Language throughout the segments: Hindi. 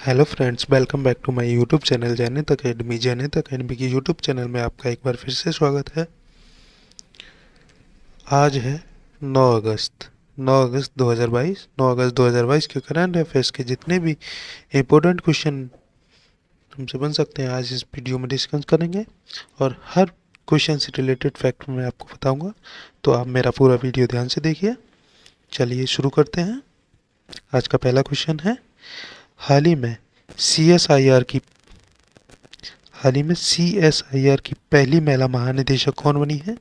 Hello friends, welcome back to my YouTube channel Jainit academy. Jainit academy की यूट्यूब चैनल में आपका एक बार फिर से स्वागत है। आज है 9 अगस्त 9 अगस्त 2022। 9 अगस्त 2022 के करंट अफेयर्स के जितने भी इम्पोर्टेंट क्वेश्चन हमसे बन सकते हैं आज इस वीडियो में डिस्कस करेंगे, और हर क्वेश्चन से रिलेटेड फैक्ट मैं आपको बताऊंगा। तो आप मेरा पूरा वीडियो ध्यान से देखिए। चलिए शुरू करते हैं। आज का पहला क्वेश्चन है, हाल ही में सी एस आई आर की हाल ही में सीएसआईआर की पहली महिला महानिदेशक कौन बनी है?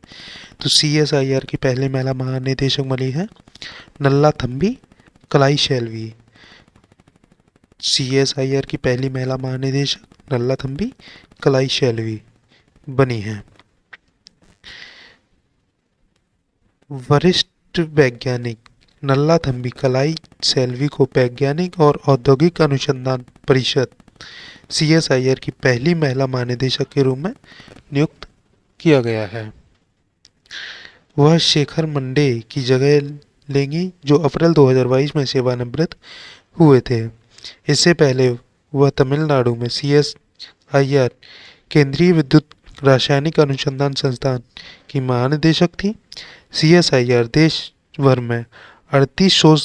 तो सीएसआईआर की पहली महिला महानिदेशक बनी है नल्ला थम्बी कलाई शेल्वी। सीएसआईआर की पहली महिला महानिदेशक नल्ला थम्बी कलाई शेल्वी बनी है। वरिष्ठ वैज्ञानिक नल्ला थम्बी कलाई सेल्वी को वैज्ञानिक और औद्योगिक अनुसंधान परिषद सीएसआईआर की पहली महिला महानिदेशक के रूप में नियुक्त किया गया है। वह शेखर मंडे की जगह लेंगी, जो अप्रैल 2022 में सेवानिवृत्त हुए थे। इससे पहले वह तमिलनाडु में सीएसआईआर केंद्रीय विद्युत रासायनिक अनुसंधान संस्थान की महानिदेशक थी। सीएसआईआर देश भर में 38 शोध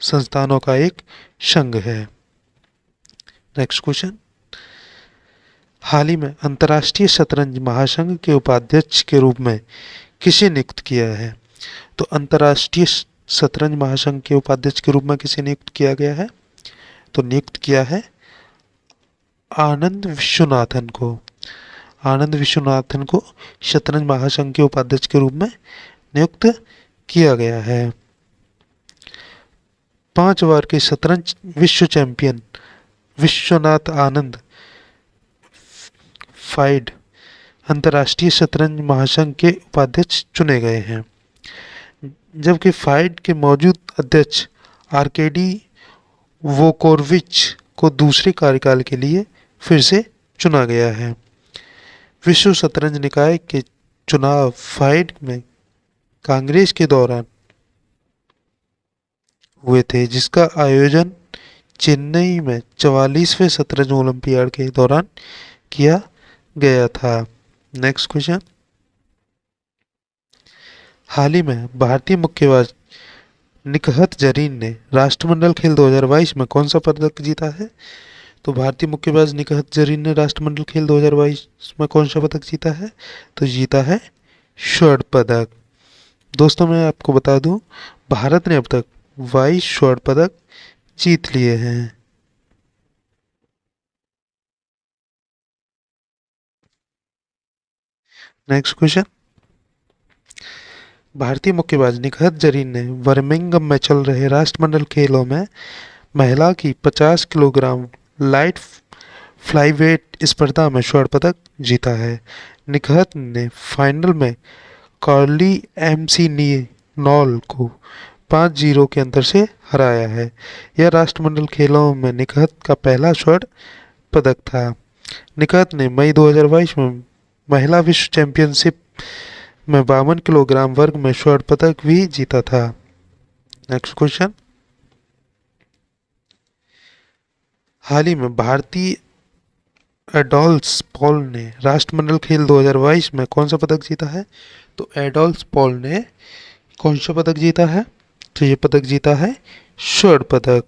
संस्थानों का एक संघ है। नेक्स्ट क्वेश्चन, हाल ही में अंतर्राष्ट्रीय शतरंज महासंघ के उपाध्यक्ष के रूप में किसे नियुक्त किया है? तो अंतर्राष्ट्रीय शतरंज महासंघ के उपाध्यक्ष के रूप में किसे नियुक्त किया गया है? तो नियुक्त किया है आनंद विश्वनाथन को। आनंद विश्वनाथन को शतरंज महासंघ के उपाध्यक्ष के रूप में नियुक्त किया गया है। 5 बार के शतरंज विश्व चैंपियन विश्वनाथ आनंद फाइड अंतर्राष्ट्रीय शतरंज महासंघ के उपाध्यक्ष चुने गए हैं, जबकि फाइड के मौजूद अध्यक्ष आर्केडी वोकोरविच को दूसरे कार्यकाल के लिए फिर से चुना गया है। विश्व शतरंज निकाय के चुनाव फाइड में कांग्रेस के दौरान हुए थे, जिसका आयोजन चेन्नई में 44वें शतरंज ओलंपियाड के दौरान किया गया था। नेक्स्ट क्वेश्चन, हाल ही में भारतीय मुक्केबाज निकहत जरीन ने राष्ट्रमंडल खेल 2022 में कौन सा पदक जीता है? तो भारतीय मुक्केबाज निकहत जरीन ने राष्ट्रमंडल खेल 2022 में कौन सा पदक जीता है? तो जीता है स्वर्ण पदक। दोस्तों, मैं आपको बता दूं, भारत ने अब तक 22 स्वर्ण पदक जीत लिए हैं। नेक्स्ट क्वेश्चन, भारतीय मुक्केबाज निकहत जरीन ने बर्मिंघम में चल रहे राष्ट्रमंडल खेलों में महिला की 50 किलोग्राम लाइट फ्लाईवेट स्पर्धा में स्वर्ण पदक जीता है। निकहत ने फाइनल में कार्ली एमसी नॉल को 5-0 के अंतर से हराया है। यह राष्ट्रमंडल खेलों में निकहत का पहला स्वर्ण पदक था। निकहत ने मई 2022 में महिला विश्व चैंपियनशिप में 52 किलोग्राम वर्ग में स्वर्ण पदक भी जीता था। नेक्स्ट क्वेश्चन, हाल ही में भारतीय एडोल्स पॉल ने राष्ट्रमंडल खेल 2022 में कौन सा पदक जीता है? तो एडोल्स पॉल ने कौन सा पदक जीता है? तो ये पदक जीता है स्वर्ण पदक।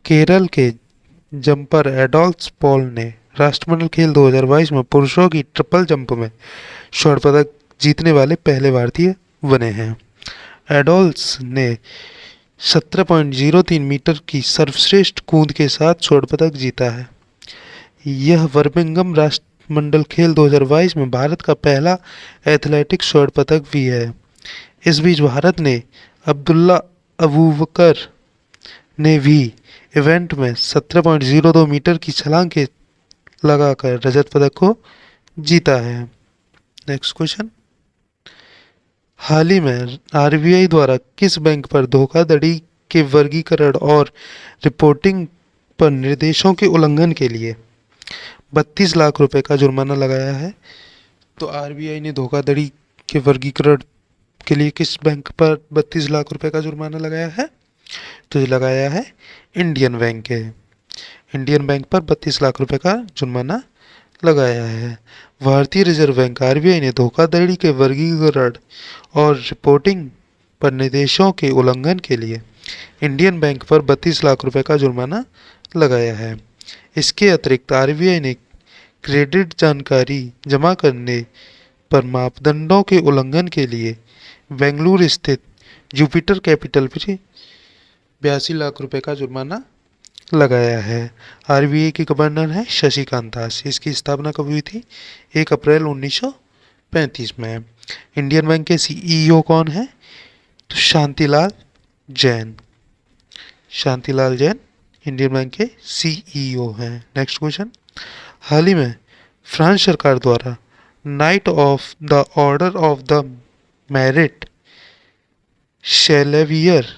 केरल के जंपर एडोल्स पॉल ने राष्ट्रमंडल खेल 2022 में पुरुषों की ट्रिपल जंप में स्वर्ण पदक जीतने वाले पहले भारतीय बने हैं। एडोल्स ने 17.03 मीटर की सर्वश्रेष्ठ कूद के साथ स्वर्ण पदक जीता है। यह बर्मिंघम राष्ट्रमंडल खेल 2022 में भारत का पहला एथलेटिक स्वर्ण पदक भी है। इस बीच भारत ने अब्दुल्ला अबूबकर ने भी इवेंट में 17.02 मीटर की छलांग के लगाकर रजत पदक को जीता है। नेक्स्ट क्वेश्चन, हाल ही में आरबीआई द्वारा किस बैंक पर धोखाधड़ी के वर्गीकरण और रिपोर्टिंग पर निर्देशों के उल्लंघन के लिए 32 लाख रुपए का जुर्माना लगाया है? तो आरबीआई ने धोखाधड़ी के वर्गीकरण के लिए किस बैंक पर 32 लाख रुपए का जुर्माना लगाया है? तो ये लगाया है इंडियन बैंक है। इंडियन बैंक पर 32 लाख रुपए का जुर्माना लगाया है। भारतीय रिजर्व बैंक आरबीआई ने धोखाधड़ी के वर्गीकरण और रिपोर्टिंग पर निर्देशों के उल्लंघन के लिए इंडियन बैंक पर 32 लाख रुपए का जुर्माना लगाया है। इसके अतिरिक्त आरबीआई ने क्रेडिट जानकारी जमा करने पर मापदंडों के उल्लंघन के लिए बेंगलुरु स्थित जुपिटर कैपिटल पर 82 लाख रुपए का जुर्माना लगाया है। आरबीआई के गवर्नर हैं शशिकांत दास। इसकी स्थापना कब हुई थी? 1 अप्रैल 1935 में। इंडियन बैंक के सीईओ कौन है? तो शांतिलाल जैन। शांतिलाल जैन इंडियन बैंक के सीईओ हैं। नेक्स्ट क्वेश्चन, हाल ही में फ्रांस सरकार द्वारा knight of the order of the merit chevalier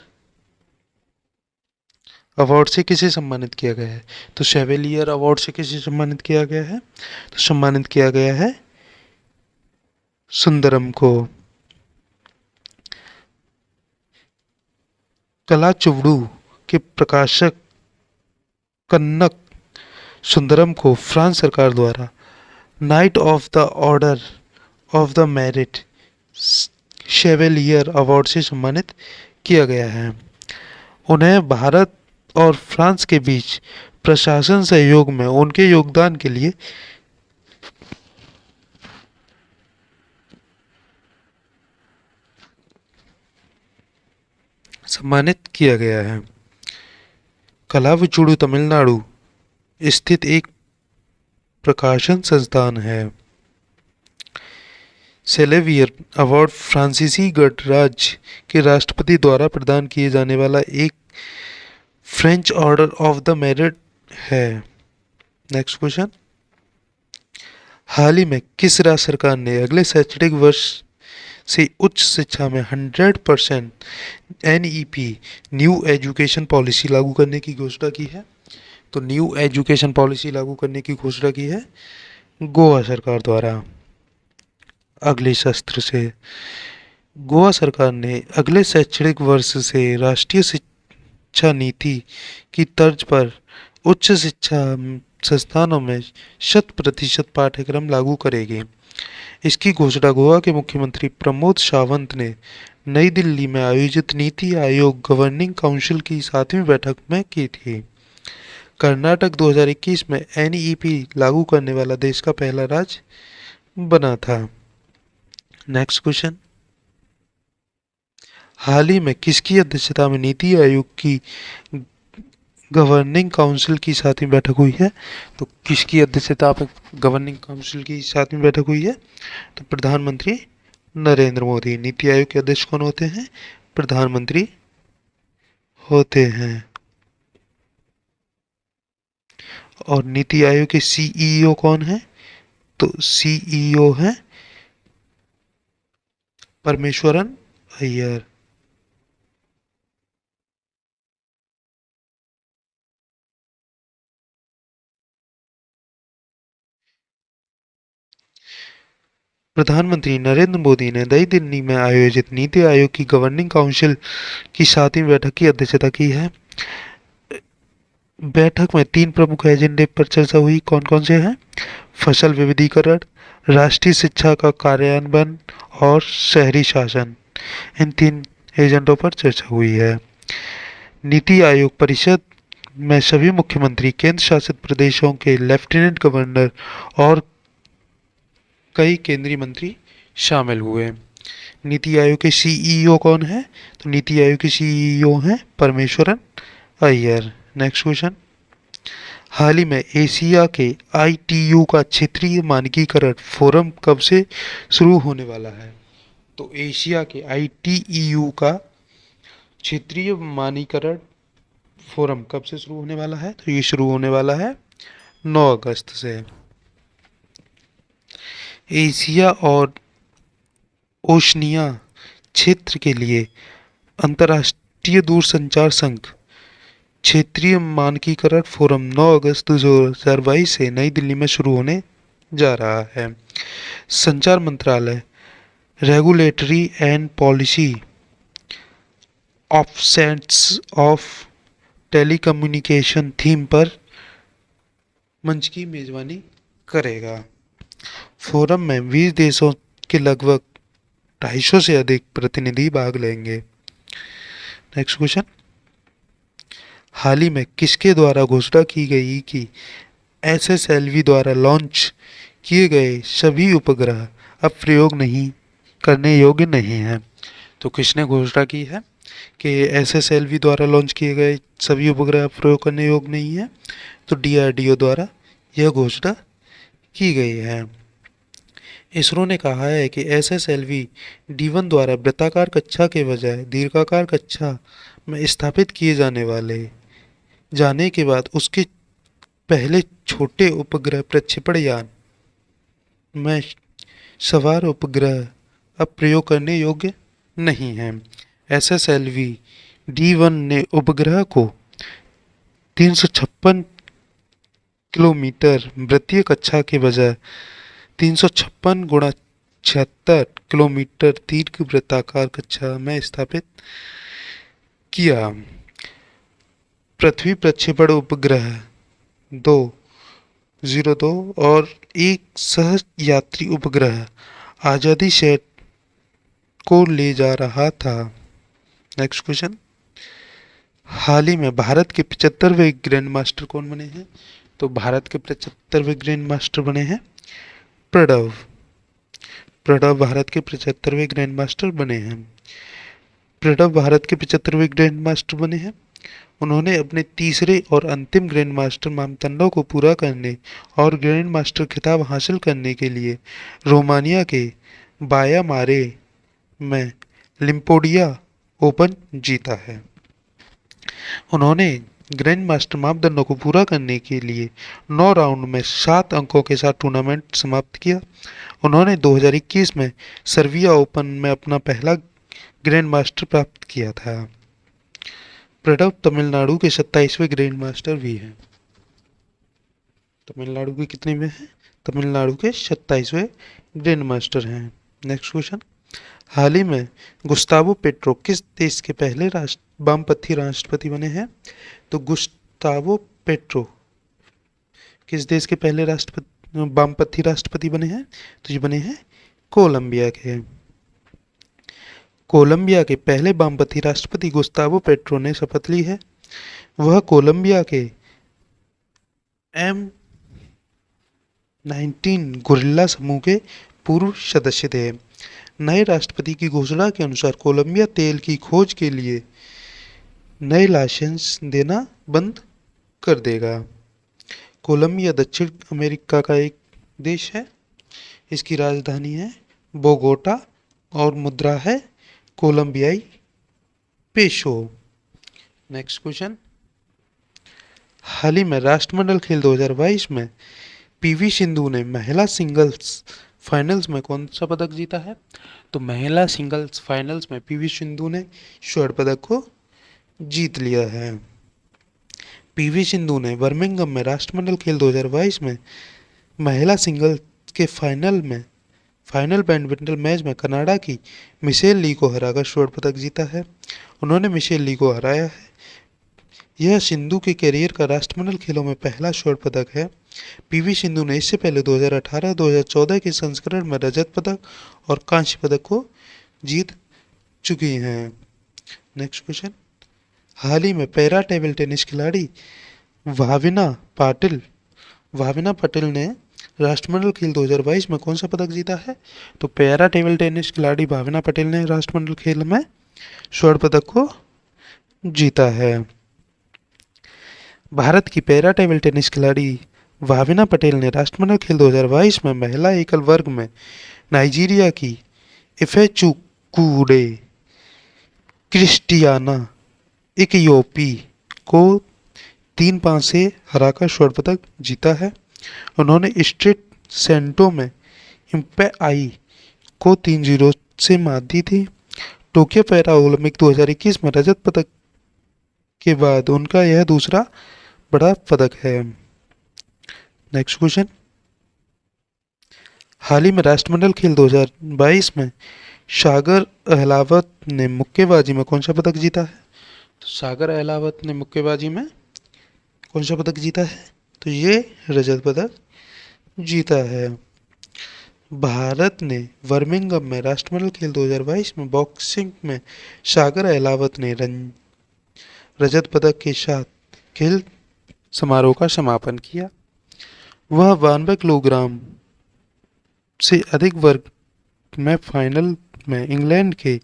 award से किसे सम्मानित किया गया है? तो शेवेलियर अवार्ड से किसे सम्मानित किया गया है? तो सम्मानित किया गया है सुंदरम को। कला चुवड़ू के प्रकाशक कन्नक सुंदरम को फ्रांस सरकार द्वारा knight of the order of the merit chevalier award से सम्मानित किया गया है। उन्हें भारत और फ्रांस के बीच प्रशासन सहयोग में उनके योगदान के लिए सम्मानित किया गया है। कलाविचुड़ू तमिलनाडु स्थित एक प्रकाशन संस्थान है। सेलेवियर अवार्ड फ्रांसीसी गणराज्य के राष्ट्रपति द्वारा प्रदान किए जाने वाला एक French order of the merit है। नेक्स्ट क्वेश्चन, हाल ही में किस राज्य सरकार ने अगले शैक्षणिक वर्ष से उच्च शिक्षा में 100% एनईपी न्यू एजुकेशन पॉलिसी लागू करने की घोषणा की है? तो न्यू एजुकेशन पॉलिसी लागू करने की घोषणा की है गोवा सरकार द्वारा। अगले सत्र से गोवा सरकार ने अगले शैक्षणिक वर्ष से राष्ट्रीय शिक्षा नीति की तर्ज पर उच्च शिक्षा संस्थानों में 100% पाठ्यक्रम लागू करेगी। इसकी घोषणा गोवा के मुख्यमंत्री प्रमोद सावंत ने नई दिल्ली में आयोजित नीति आयोग गवर्निंग काउंसिल की 7वीं बैठक में की थी। कर्नाटक 2021 में एनईपी लागू करने वाला देश का पहला राज्य बना था। नेक्स्ट क्वेश्चन, हाल ही में किसकी अध्यक्षता में नीति आयोग की गवर्निंग काउंसिल की 7वीं बैठक हुई है? तो किसकी अध्यक्षता में गवर्निंग काउंसिल की 7वीं बैठक हुई है? तो प्रधानमंत्री नरेंद्र मोदी। नीति आयोग के अध्यक्ष कौन होते हैं? प्रधानमंत्री होते हैं। और नीति आयोग के सीईओ कौन है? तो सीईओ है परमेश्वरन अय्यर। प्रधानमंत्री नरेंद्र मोदी ने नई दिल्ली में आयोजित नीति आयोग की गवर्निंग काउंसिल की 7वीं बैठक की अध्यक्षता की है। बैठक में 3 प्रमुख एजेंडे पर चर्चा हुई। कौन कौन से हैं? फसल विविधीकरण, राष्ट्रीय शिक्षा का कार्यान्वयन और शहरी शासन। इन 3 एजेंडों पर चर्चा हुई है। नीति आयोग परिषद में सभी मुख्यमंत्री, केंद्र शासित प्रदेशों के लेफ्टिनेंट गवर्नर और कई केंद्रीय मंत्री शामिल हुए। नीति आयोग के सीईओ कौन है? तो नीति आयोग के सीईओ हैं परमेश्वरन अय्यर। नेक्स्ट क्वेश्चन, हाल ही में एशिया के आईटीयू का क्षेत्रीय मानकीकरण फोरम कब से शुरू होने वाला है? तो एशिया के आईटीयू का क्षेत्रीय मानकीकरण फोरम कब से शुरू होने वाला है? तो ये शुरू होने वाला है 9 अगस्त से। एशिया और ओशनिया क्षेत्र के लिए अंतर्राष्ट्रीय दूरसंचार संघ क्षेत्रीय मानकीकरण फोरम 9 अगस्त 2022 से नई दिल्ली में शुरू होने जा रहा है। संचार मंत्रालय regulatory and policy offsets of telecommunication theme पर मंच की मेजबानी करेगा। फोरम में 20 देशों के लगभग 250 से अधिक प्रतिनिधि भाग लेंगे। नेक्स्ट क्वेश्चन, हाल ही में किसके द्वारा घोषणा की गई कि एसएसएलवी द्वारा लॉन्च किए गए सभी उपग्रह अब प्रयोग नहीं करने योग्य नहीं हैं? तो किसने घोषणा की है कि एसएसएलवी द्वारा लॉन्च किए गए सभी उपग्रह अब प्रयोग करने योग्य नहीं है? तो डीआरडीओ द्वारा यह घोषणा की गई है। इसरो ने कहा है कि एसएसएलवी D1 द्वारा वृत्ताकार कक्षा के बजाय दीर्घाकार कक्षा में स्थापित किए जाने के बाद उसके पहले छोटे उपग्रह प्रक्षेपण यान में सवार उपग्रह अब प्रयोग करने योग्य नहीं है। एसएसएलवी D1 ने उपग्रह को 356 किलोमीटर वृत्तीय कक्षा के बजाय 356 गुणा 76 किलोमीटर दीर्घ वृत्ताकार कक्षा में स्थापित किया। पृथ्वी प्रक्षेपण उपग्रह 202 और एक सह यात्री उपग्रह आजादी सेट को ले जा रहा था। नेक्स्ट क्वेश्चन, हाल ही में भारत के 75वें ग्रैंड मास्टर कौन बने हैं? तो भारत के 75वें ग्रैंड मास्टर बने हैं प्रणव। प्रणव भारत के 75वें ग्रैंड मास्टर बने हैं। प्रणव भारत के 75वें ग्रैंड मास्टर बने हैं। उन्होंने अपने तीसरे और अंतिम ग्रैंड मास्टर मानदंडों को पूरा करने और ग्रैंड मास्टर खिताब हासिल करने के लिए रोमानिया के बाया मारे में लिम्पोडिया ओपन जीता है। उन्होंने ग्रैंड मास्टर मापदंडों को पूरा करने के लिए 9 राउंड में 7 अंकों के साथ टूर्नामेंट समाप्त किया। उन्होंने 2021 में सर्बिया ओपन में अपना पहला ग्रैंड मास्टर प्राप्त किया था। प्रणव तमिलनाडु के 27वें ग्रैंड मास्टर भी हैं। तमिलनाडु के कितने में हैं? तमिलनाडु के 27वें ग्रैंड मास्टर हैं। नेक्स्ट क्वेश्चन, हाल ही में गुस्तावो पेट्रो किस देश के पहले वामपंथी राष्ट्रपति बने हैं? तो गुस्तावो पेट्रो किस देश के पहले वामपंथी राष्ट्रपति बने हैं? तो ये बने हैं कोलंबिया के। कोलंबिया के पहले वामपंथी राष्ट्रपति गुस्तावो पेट्रो ने शपथ ली है। वह कोलंबिया के M19 गुरिल्ला समूह के पूर्व सदस्य थे। नए राष्ट्रपति की घोषणा के अनुसार कोलंबिया तेल की खोज के लिए नए लाइसेंस देना बंद कर देगा। कोलंबिया दक्षिण अमेरिका का एक देश है। इसकी राजधानी है बोगोटा और मुद्रा है कोलंबियाई पेशो। नेक्स्ट क्वेश्चन, हाल ही में राष्ट्रमंडल खेल 2022 में पीवी सिंधु ने महिला सिंगल्स फाइनल्स में कौन सा पदक जीता है? तो महिला सिंगल्स फाइनल्स में पीवी सिंधु ने स्वर्ण पदक को जीत लिया है। पीवी सिंधु ने बर्मिंघम में राष्ट्रमंडल खेल 2022 में महिला सिंगल्स के फाइनल बैडमिंटन मैच में कनाडा की मिशेल ली को हराकर स्वर्ण पदक जीता है। उन्होंने मिशेल ली को हराया है। यह सिंधु के करियर का राष्ट्रमंडल खेलों में पहला स्वर्ण पदक है। पीवी सिंधु ने इससे पहले 2018-2014 के संस्करण में रजत पदक और कांस्य पदक को जीत चुकी हैं। नेक्स्ट क्वेश्चन, हाल ही में पैरा टेबल टेनिस खिलाड़ी भाविना पाटिल ने राष्ट्रमंडल खेल 2022 में कौन सा पदक जीता है? तो पैरा टेबल टेनिस खिलाड़ी भाविना पटेल ने राष्ट्रमंडल खेल में स्वर्ण पदक को जीता है। भारत की पैरा टेबल टेनिस खिलाड़ी भाविना पटेल ने राष्ट्रमंडल खेल 2022 में महिला एकल वर्ग में नाइजीरिया की इफेचुकुडे क्रिस्टियाना इकयोपी को 3-5 से हराकर स्वर्ण पदक जीता है। उन्होंने स्ट्रेट सेंटो में इम्पेआई को 3-0 से मात दी थी। टोक्यो पैरा ओलंपिक 2021 में रजत पदक के बाद उनका यह दूसरा बड़ा पदक है। नेक्स्ट क्वेश्चन, हाल ही में राष्ट्रमंडल खेल 2022 में सागर अहलावत ने मुक्केबाजी में कौन सा पदक जीता है? तो सागर अहलावत ने मुक्केबाजी में कौन सा पदक जीता है? तो ये रजत पदक जीता है। भारत ने बर्मिंघम में राष्ट्रमंडल खेल 2022 में बॉक्सिंग में सागर अहलावत ने रजत पदक के साथ खेल समारोह का समापन किया। वह 92 किलोग्राम से अधिक वर्ग में फाइनल में इंग्लैंड के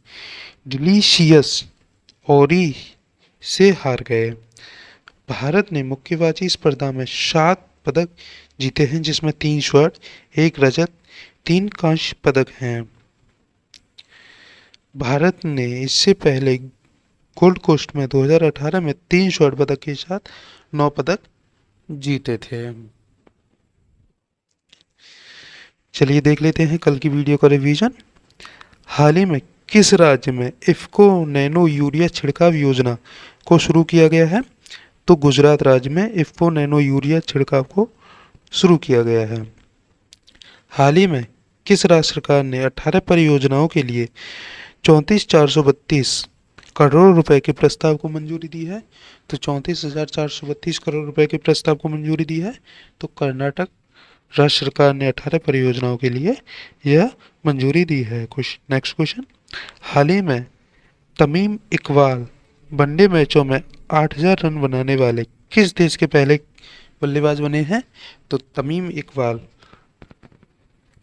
डिलीशियस ओरी से हार गए। भारत ने मुक्केबाजी स्पर्धा में 7 पदक जीते हैं, जिसमें 3 स्वर्ण, 1 रजत, 3 कांस्य पदक हैं। भारत ने इससे पहले गोल्ड कोस्ट में 2018 में 3 स्वर्ण पदक के साथ 9 पदक जीते थे। चलिए देख लेते हैं कल की वीडियो का रिवीजन। हाल ही में किस राज्य में इफ्को नैनो यूरिया छिड़काव योजना को शुरू किया गया है? तो गुजरात राज्य में इफ्को नैनो यूरिया छिड़काव को शुरू किया गया है। हाल ही में किस राज्य सरकार ने 18 परियोजनाओं के लिए 34,432 करोड़ रुपए के प्रस्ताव को मंजूरी दी है? तो 34,432 करोड़ रुपए के प्रस्ताव को मंजूरी दी है। तो कर्नाटक राज्य सरकार ने 18 परियोजनाओं के लिए यह मंजूरी दी है। नेक्स्ट क्वेश्चन, हाल ही में तमीम इकबाल वनडे मैचों में 8,000 रन बनाने वाले किस देश के पहले बल्लेबाज बने हैं? तो तमीम इकबाल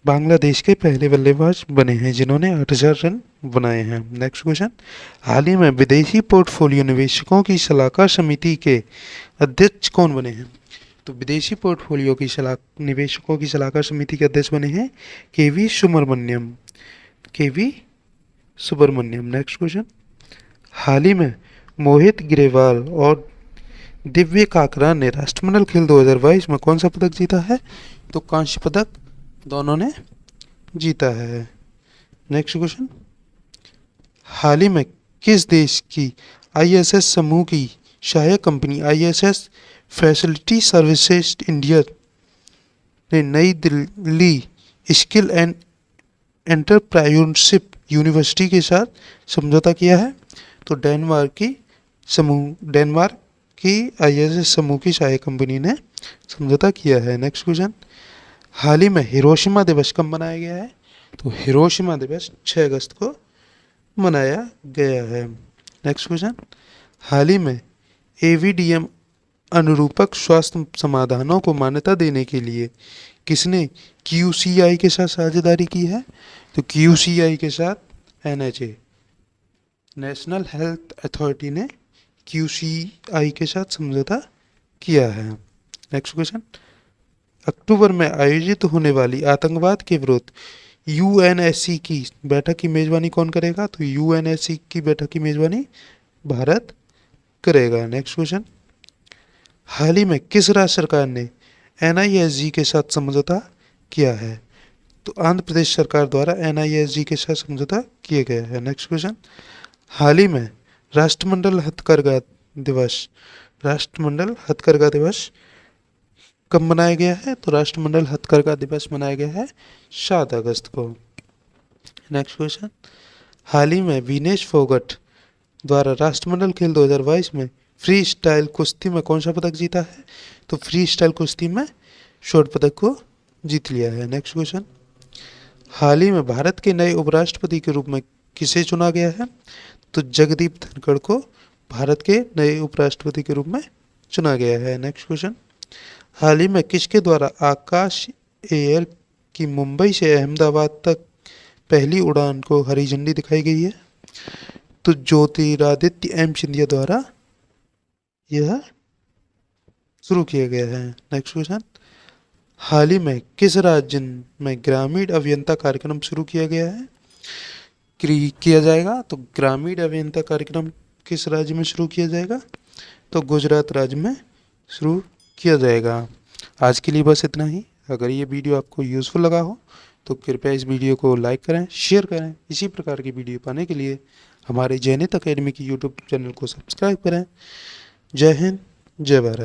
बांग्लादेश के पहले बल्लेबाज बने हैं जिन्होंने 8,000 रन बनाए हैं। नेक्स्ट क्वेश्चन, हाल ही में विदेशी पोर्टफोलियो निवेशकों की सलाहकार समिति के अध्यक्ष कौन बने हैं? तो विदेशी पोर्टफोलियो की निवेशकों की सलाहकार समिति के अध्यक्ष बने हैं केवी सुब्रमण्यम। नेक्स्ट क्वेश्चन, हाल ही में मोहित ग्रेवाल और दिव्य काकरा ने राष्ट्रमंडल खेल 2022 में कौन सा पदक जीता है? तो कांस्य पदक दोनों ने जीता है। नेक्स्ट क्वेश्चन, हाल ही में किस देश की आईएसएस समूह की सहायक company ISS facility services India ने नई Delhi skill and entrepreneurship university के साथ समझौता किया है? तो डेनमार्क की आईएसएस समूह की सहायक कंपनी ने समझौता किया है। नेक्स्ट क्वेश्चन, हाल ही में हिरोशिमा दिवस कब मनाया गया है? तो हिरोशिमा दिवस 6 अगस्त को मनाया गया है। नेक्स्ट क्वेश्चन, हाल ही में एवीडीएम अनुरूपक स्वास्थ्य समाधानों को मान्यता देने के लिए किसने क्यूसीआई के साथ साझेदारी की है? तो क्यूसीआई के साथ एनएचए नेशनल हेल्थ अथॉरिटी ने क्यूसीआई के साथ समझौता किया है। नेक्स्ट क्वेश्चन, अक्टूबर में आयोजित होने वाली आतंकवाद के विरुद्ध यूएनएससी की बैठक की मेजबानी कौन करेगा? तो यूएनएससी की बैठक की मेजबानी भारत करेगा। नेक्स्ट क्वेश्चन, हाल ही में किस राज्य सरकार ने एनआईएसजी के साथ समझौता किया है? तो आंध्र प्रदेश सरकार द्वारा एनआईएसजी के साथ समझौता किया गया है। नेक्स्ट क्वेश्चन, हाल ही में राष्ट्रमंडल हथकरघा दिवस कब मनाया गया है? तो राष्ट्रमंडल हथकरघा दिवस मनाया गया है 7 अगस्त को। नेक्स्ट क्वेश्चन, हाल ही में विनेश फोगट द्वारा राष्ट्रमंडल खेल 2022 में फ्री स्टाइल कुश्ती में कौन सा पदक जीता है? तो फ्री स्टाइल कुश्ती में स्वर्ण पदक को जीत लिया है। नेक्स्ट क्वेश्चन, हाल ही में भारत के नए उपराष्ट्रपति के रूप में किसे चुना गया है? तो जगदीप धनखड़ को भारत के नए उपराष्ट्रपति के रूप में चुना गया है। नेक्स्ट क्वेश्चन, हाल ही में किसके द्वारा आकाश एयर की मुंबई से अहमदाबाद तक पहली उड़ान को हरी झंडी दिखाई गई है? तो ज्योतिरादित्य एम सिंधिया द्वारा यह शुरू किया गया है। नेक्स्ट क्वेश्चन, हाल ही में किस राज्य में ग्रामीण अभियंता कार्यक्रम शुरू किया गया है किया जाएगा? तो ग्रामीण अभियंता कार्यक्रम किस राज्य में शुरू किया जाएगा? तो गुजरात राज्य में शुरू किया जाएगा। आज के लिए बस इतना ही। अगर ये वीडियो आपको यूज़फुल लगा हो तो कृपया इस वीडियो को लाइक करें, शेयर करें। इसी प्रकार की वीडियो पाने के लिए हमारे जैनित अकेडमी की यूट्यूब चैनल को सब्सक्राइब करें। जय हिंद, जय भारत।